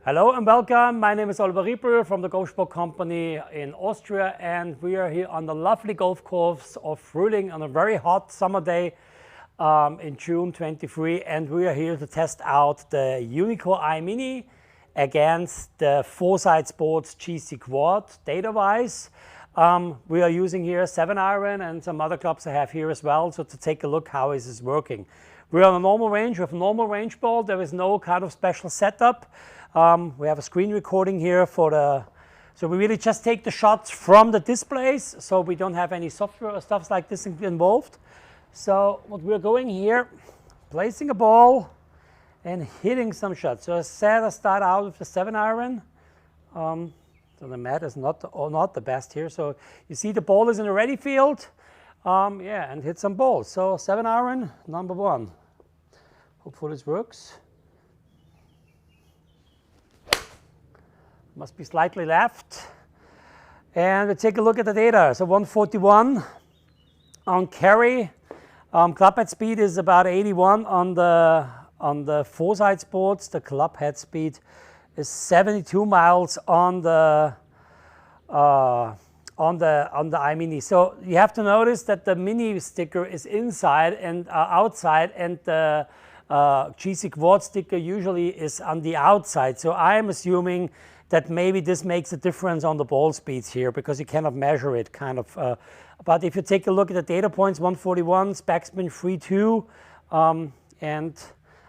Hello and welcome. My name is Oliver Rieper from the Golf Sport Company in Austria, and we are here on the lovely golf course of Frühling on a very hot summer day in June 23, and we are here to test out the Uneekor EyeMini against the Forsight Sports GCQUAD data-wise. We are using here a 7-iron and some other clubs I have here as well, so to take a look how is this working. We're on a normal range with a normal range ball. There is no kind of special setup. We have a screen recording here so we really just take the shots from the displays, so we don't have any software or stuff like this involved. So what we're going here, placing a ball and hitting some shots. So as I said, I start out with the 7-iron. So the mat is not the best here. So you see the ball is in a ready field. And hit some balls. So 7-iron, number 1. Hopefully this works. Must be slightly left. And we take a look at the data. So 141 on carry. Club head speed is about 81 on the Forsight Sports. The club head speed is 72 miles on the EyeMini. So you have to notice that the Mini sticker is inside and outside, and the GCQUAD sticker usually is on the outside. So I am assuming that maybe this makes a difference on the ball speeds here because you cannot measure it kind of. But if you take a look at the data points, 141, backspin 3.2, and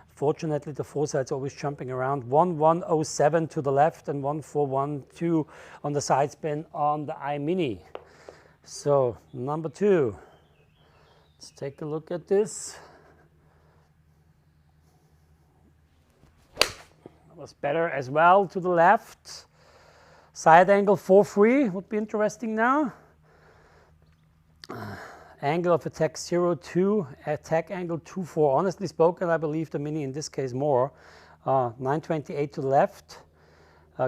fortunately the Forsight's always jumping around. 1107 to the left and 1412 on the side spin on the EyeMini. So number 2, let's take a look at this. Was better as well to the left. Side angle 4.3 would be interesting now. Angle of attack 0.2, attack angle 2.4. Honestly spoken, I believe the Mini in this case more. 928 to the left.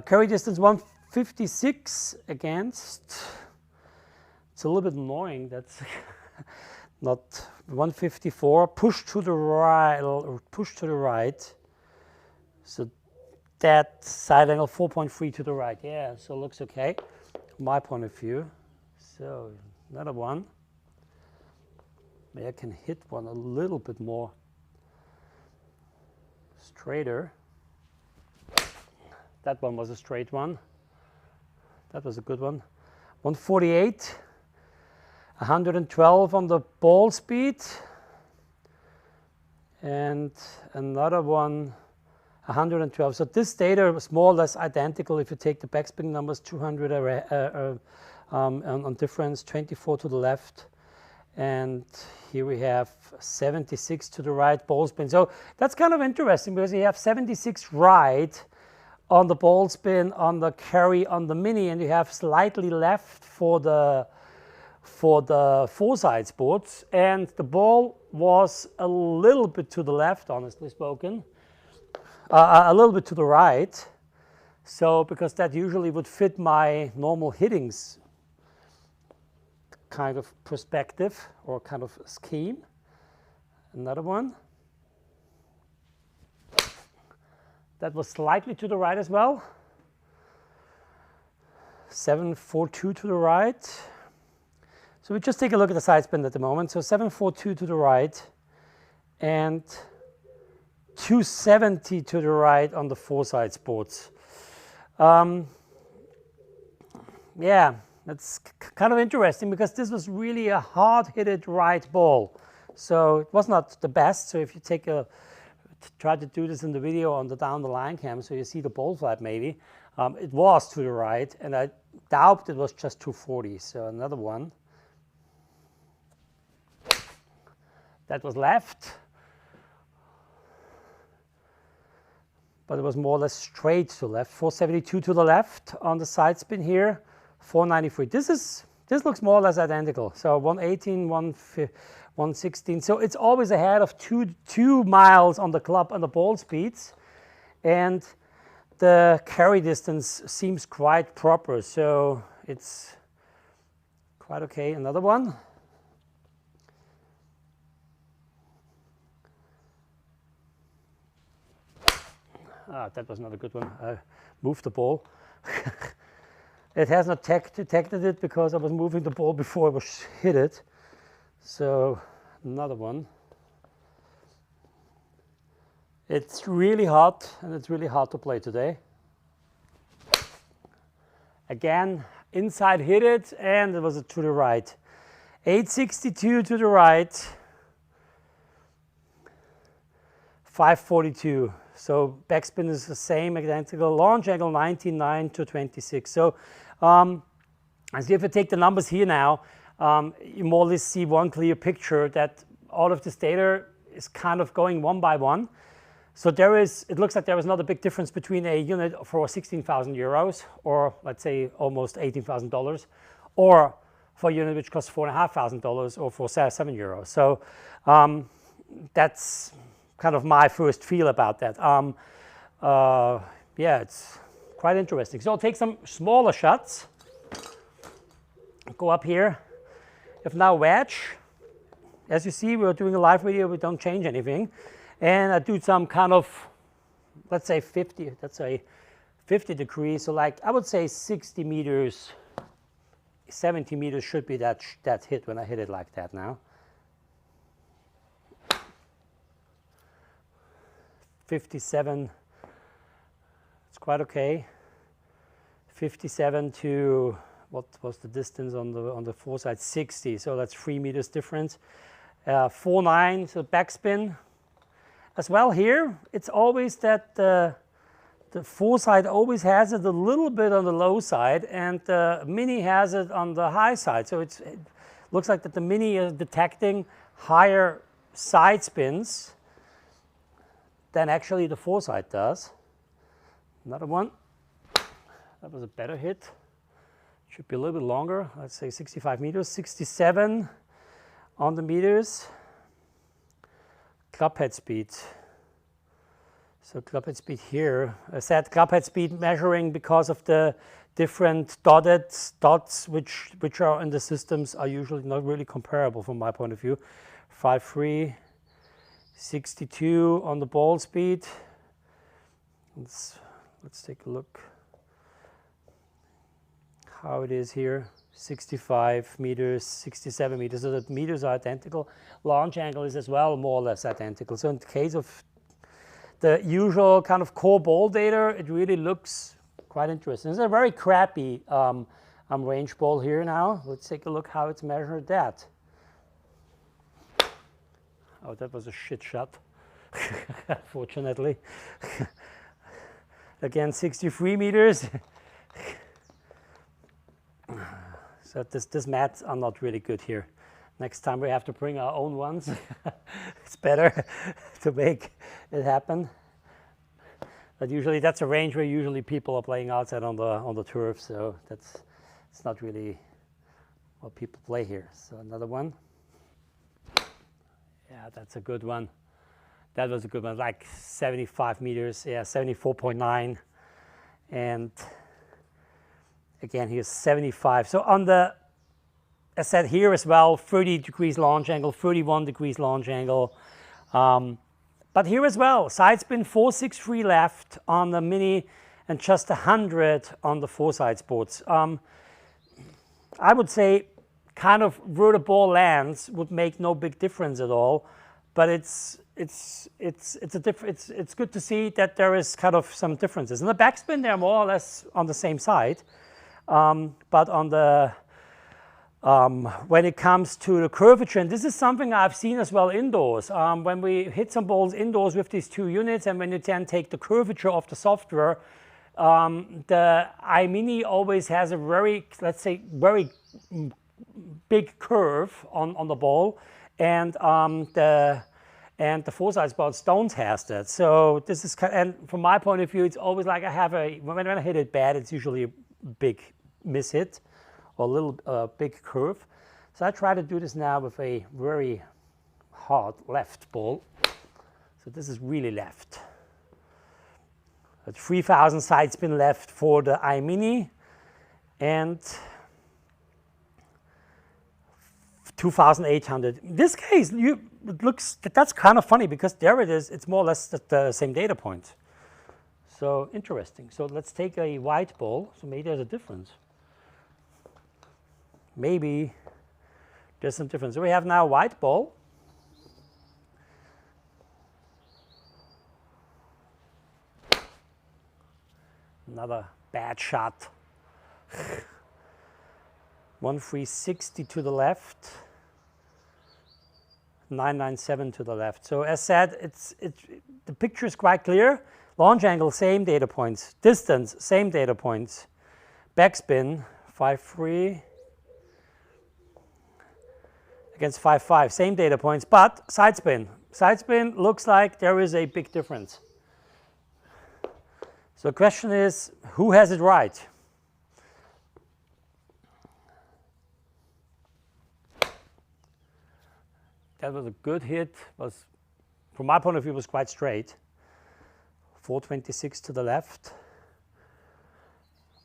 Carry distance 156 against. It's a little bit annoying. That's not 154. Push to the right. Push to the right. So that side angle 4.3 to the right. Yeah, so it looks okay from my point of view. So another one. Maybe I can hit one a little bit more straighter. That one was a straight one. That was a good one. 148, 112 on the ball speed, and another one 112. So this data is more or less identical if you take the backspin numbers, 200 on difference, 24 to the left, and here we have 76 to the right ball spin. So that's kind of interesting because you have 76 right on the ball spin, on the carry, on the Mini, and you have slightly left for the Forsight Sports, and the ball was a little bit to the left, honestly spoken. A little bit to the right, so because that usually would fit my normal hittings kind of perspective or kind of scheme. Another one. That was slightly to the right as well. 742 to the right. So we just take a look at the side spin at the moment. So 742 to the right and 270 to the right on the Forsight Sports. Yeah, that's kind of interesting because this was really a hard-hitted right ball. So it was not the best. So if you try to do this in the video on the down the line cam, so you see the ball flight maybe, it was to the right, and I doubt it was just 240. So another one. That was left. But it was more or less straight to left. 472 to the left on the side spin here, 493. This looks more or less identical. So 118, 116. So it's always ahead of 2 miles on the club and the ball speeds, and the carry distance seems quite proper. So it's quite okay. Another one. That was not a good one. I moved the ball. It has not detected it because I was moving the ball before I was hit it. So another one. It's really hot, and it's really hard to play today. Again, inside hit it, and it was to the right. 862 to the right. 542. So backspin is the same, identical. Launch angle 99 to 26. So as if I take the numbers here now, you more or less see one clear picture that all of this data is kind of going one by one. So it looks like there is not a big difference between a unit for 16,000 euros, or let's say almost $18,000, or for a unit which costs $4,500 or for 7 euros. So that's kind of my first feel about that. Yeah, it's quite interesting. So I'll take some smaller shots. Go up here. If now wedge, as you see, we're doing a live video, we don't change anything. And I do some kind of, let's say 50, that's a 50 degrees. So like, I would say 60 meters, 70 meters should be that hit when I hit it like that now. 57, it's quite okay. 57 to, what was the distance on the Forsight? 60, so that's 3 meters difference. 4.9, so backspin. As well here, it's always that the Forsight always has it a little bit on the low side, and the Mini has it on the high side. So it looks like that the Mini is detecting higher side spins than actually the Forsight does. Another one. That was a better hit. Should be a little bit longer. Let's say 65 meters, 67 on the meters. Club head speed. So club head speed here. I said club head speed measuring because of the different dots which are in the systems are usually not really comparable from my point of view. 5.3, 62 on the ball speed. Let's take a look how it is here. 65 meters, 67 meters, so the meters are identical. Launch angle is as well more or less identical. So in the case of the usual kind of core ball data, it really looks quite interesting. It's a very crappy range ball here now. Let's take a look how it's measured that. Oh, that was a shit shot, fortunately. Again, 63 meters. So this mats are not really good here. Next time we have to bring our own ones. It's better to make it happen. But usually that's a range where usually people are playing outside on the turf, so it's not really what people play here. So another one. Yeah, that's a good one. That was a good one, like 75 meters, yeah, 74.9. And again, here's 75. So on the, as said here as well, 30 degrees launch angle, 31 degrees launch angle. But here as well, side spin 463 left on the Mini and just 100 on the Forsight Sports. I would say kind of where the ball lands would make no big difference at all, but it's good to see that there is kind of some differences. In the backspin, they're more or less on the same side, but on the when it comes to the curvature, and this is something I've seen as well indoors, when we hit some balls indoors with these two units, and when you then take the curvature of the software, the EyeMini always has a very, let's say, very big curve on the ball, and the Forsight Sports don't has that. So this is, and from my point of view, it's always like I have when I hit it bad, it's usually a big miss hit or a little big curve. So I try to do this now with a very hard left ball. So this is really left. At 3000 side spin left for the EyeMini, and 2800. In this case, it looks, that's kind of funny because there it is, it's more or less the same data point. So interesting. So let's take a white ball. So maybe there's a difference. Maybe there's some difference. So we have now a white ball. Another bad shot. 1360 to the left. 997 to the left. So as said, the picture is quite clear. Launch angle, same data points. Distance, same data points. Backspin, 5.3 against 5.5, same data points. But side spin looks like there is a big difference. So the question is, who has it right? That was a good hit. Was, from my point of view, was quite straight. 426 to the left,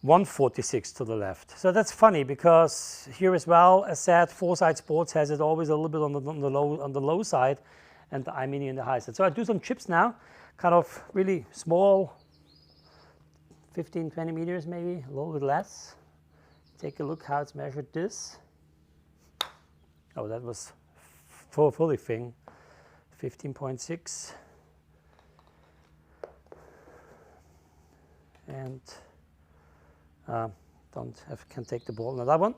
146 to the left. So that's funny because here as well, as said, Forsight Sports has it always a little bit on the low side, and the EyeMini in the high side. So I do some chips now, kind of really small, 15, 20 meters maybe, a little bit less. Take a look how it's measured this. Oh, that was fully thing, 15.6. And can take the ball. Another one.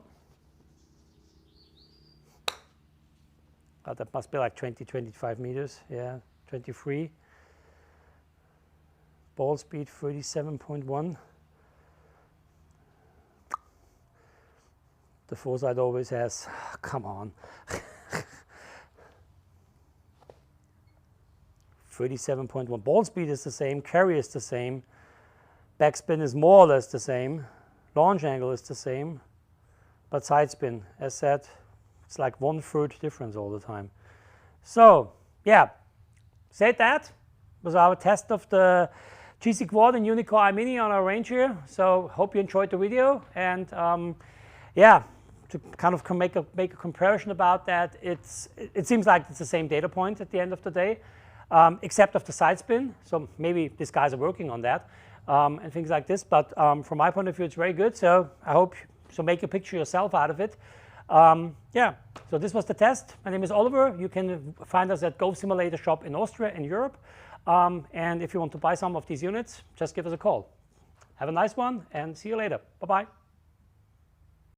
That must be like 20, 25 meters. Yeah, 23. Ball speed 37.1. The Forsight always has, come on. 37.1. Ball speed is the same, carry is the same. Backspin is more or less the same, launch angle is the same, but side spin, as said, it's like 1/3 difference all the time. So, yeah, said that was our test of the GCQUAD and Uneekor EyeMini on our range here. So, hope you enjoyed the video, and yeah, to kind of make a comparison about that, it seems like it's the same data point at the end of the day, except of the side spin. So maybe these guys are working on that. And things like this, but from my point of view, it's very good. So I hope so. Make a picture yourself out of it. Yeah. So this was the test. My name is Oliver. You can find us at Golf Simulator Shop in Austria and Europe. And if you want to buy some of these units, just give us a call. Have a nice one, and see you later. Bye bye.